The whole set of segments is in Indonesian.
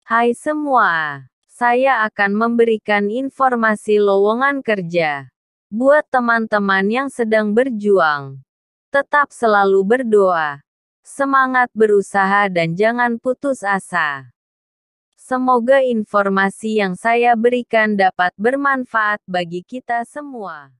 Hai semua, saya akan memberikan informasi lowongan kerja buat teman-teman yang sedang berjuang. Tetap selalu berdoa, semangat berusaha dan jangan putus asa. Semoga informasi yang saya berikan dapat bermanfaat bagi kita semua.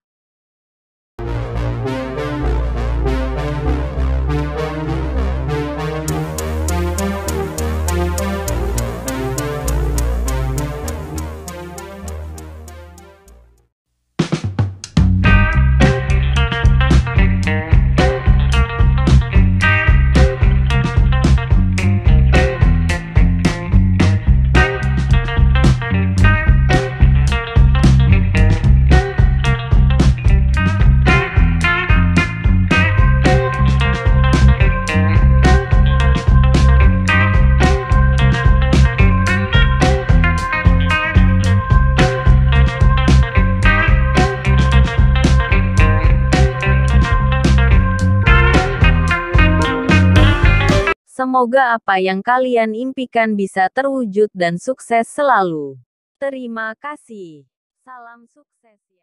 Semoga apa yang kalian impikan bisa terwujud dan sukses selalu. Terima kasih. Salam sukses.